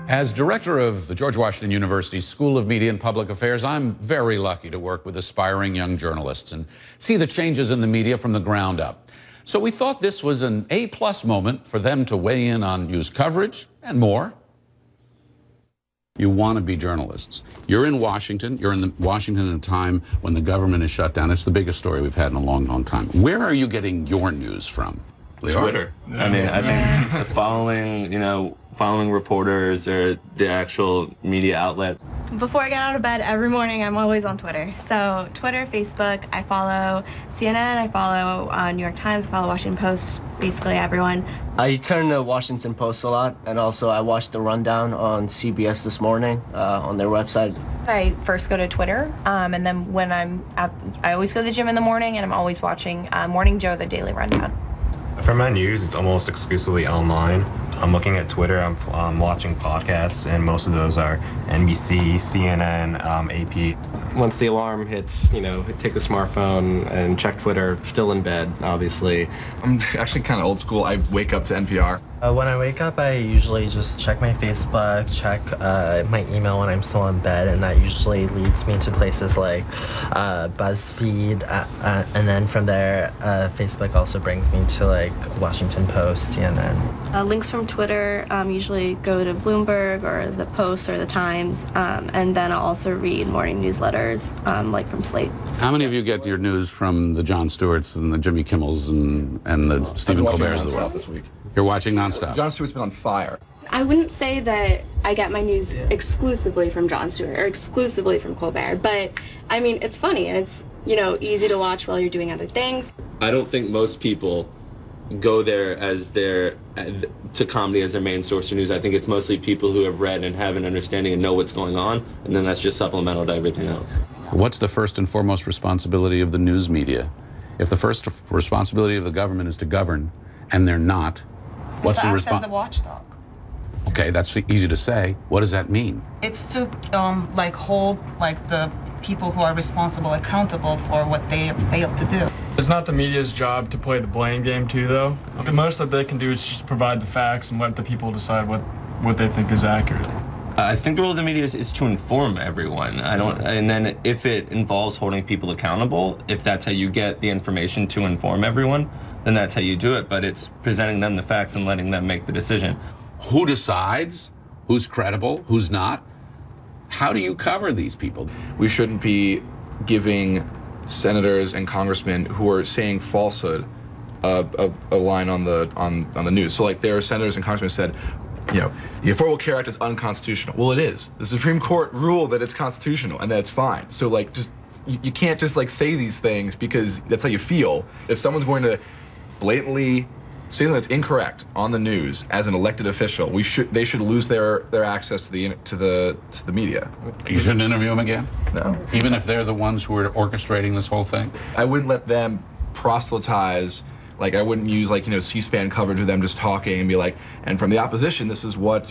As director of the George Washington University School of Media and Public Affairs, I'm very lucky to work with aspiring young journalists and see the changes in the media from the ground up. So we thought this was an A-plus moment for them to weigh in on news coverage and more. You want to be journalists. You're in Washington. You're in Washington at a time when the government is shut down. It's the biggest story we've had in a long, long time. Where are you getting your news from? Leo? Twitter. I mean, I think following reporters or the actual media outlet. Before I get out of bed every morning, I'm always on Twitter. So Twitter, Facebook, I follow CNN, I follow New York Times, I follow Washington Post, basically everyone. I turn to Washington Post a lot, and also I watched the rundown on CBS this morning on their website. I first go to Twitter, and then when I always go to the gym in the morning, and I'm always watching Morning Joe, the Daily Rundown. For my news, it's almost exclusively online. I'm looking at Twitter, I'm watching podcasts, and most of those are NBC, CNN, AP. Once the alarm hits, take the smartphone and check Twitter, still in bed, obviously. I'm actually kind of old school. I wake up to NPR. When I wake up, I usually just check my Facebook, check my email when I'm still in bed, and that usually leads me to places like BuzzFeed, and then from there, Facebook also brings me to like Washington Post, CNN. Links from Twitter usually go to Bloomberg or the Post or the Times, and then I'll also read morning newsletters like from Slate. How many of you get your news from the Jon Stewarts and the Jimmy Kimmels and the Stephen Colbert's of the world? This week. You're watching nonstop. Jon Stewart's been on fire. I wouldn't say that I get my news exclusively from Jon Stewart or exclusively from Colbert, but I mean, it's funny and it's, easy to watch while you're doing other things. I don't think most people go there to comedy as their main source of news. I think it's mostly people who have read and have an understanding and know what's going on, and then that's just supplemental to everything else. What's the first and foremost responsibility of the news media? If the first responsibility of the government is to govern, and they're not, what's the response? As a watchdog. Okay, that's easy to say. What does that mean? It's to hold the people who are responsible accountable for what they have failed to do. It's not the media's job to play the blame game too, though. The most that they can do is just provide the facts and let the people decide what they think is accurate. I think the role of the media is to inform everyone. And then if it involves holding people accountable, if that's how you get the information to inform everyone, then that's how you do it. But it's presenting them the facts and letting them make the decision. Who decides? Who's credible? Who's not? How do you cover these people? We shouldn't be giving senators and congressmen who are saying falsehood a line on the news. So like there are senators and congressmen who said, the Affordable Care Act is unconstitutional. Well, it is. The Supreme Court ruled that it's constitutional, and that's fine. So like you can't just like say these things because that's how you feel. If someone's going to blatantly say something that's incorrect on the news as an elected official, they should lose their access to the media. You shouldn't interview them again? No. Even if they're the ones who are orchestrating this whole thing? I wouldn't let them proselytize. Like I wouldn't use C-SPAN coverage of them just talking and be like, and from the opposition, this is what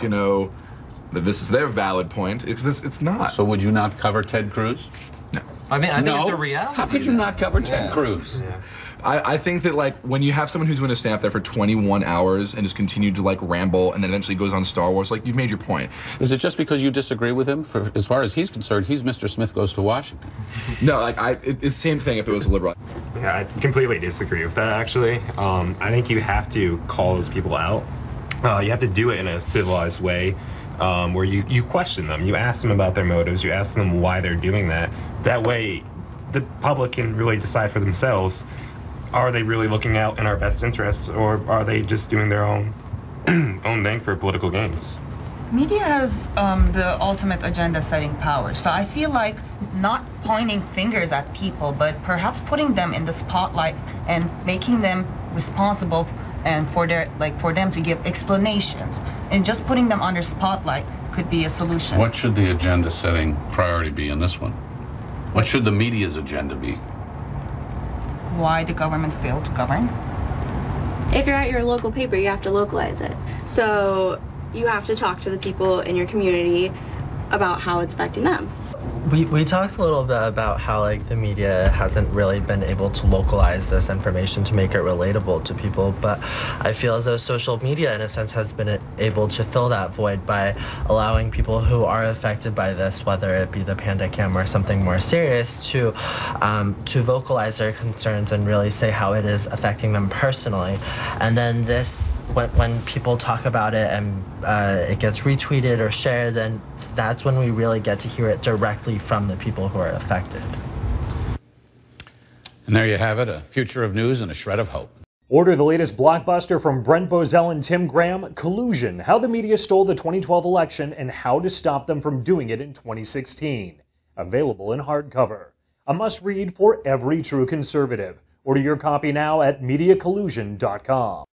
this is their valid point, because it's not. So would you not cover Ted Cruz? No. I think it's a reality. How could you not cover Ted Cruz? Yeah. I think that when you have someone who's going to stand up there for 21 hours and just continue to ramble and then eventually goes on Star Wars, you've made your point. Is it just because you disagree with him? As far as he's concerned, he's Mr. Smith Goes to Washington. No, it's the same thing if it was a liberal. Yeah, I completely disagree with that, actually. I think you have to call those people out. You have to do it in a civilized way where you question them. You ask them about their motives. You ask them why they're doing that. That way, the public can really decide for themselves, are they really looking out in our best interests, or are they just doing their own thing for political gains? Media has the ultimate agenda-setting power, so I feel like not pointing fingers at people, but perhaps putting them in the spotlight and making them responsible, and for them to give explanations, and just putting them under spotlight could be a solution. What should the agenda-setting priority be in this one? What should the media's agenda be? Why the government failed to govern? If you're at your local paper, you have to localize it. So you have to talk to the people in your community about how it's affecting them. We talked a little bit about how like the media hasn't really been able to localize this information to make it relatable to people, but I feel as though social media in a sense has been able to fill that void by allowing people who are affected by this, whether it be the pandemic or something more serious, to vocalize their concerns and really say how it is affecting them personally. And then this, when people talk about it and it gets retweeted or shared, then that's when we really get to hear it directly from the people who are affected. And there you have it, a future of news and a shred of hope. Order the latest blockbuster from Brent Bozell and Tim Graham, Collusion, How the Media Stole the 2012 Election and How to Stop Them from Doing It in 2016. Available in hardcover. A must-read for every true conservative. Order your copy now at MediaCollusion.com.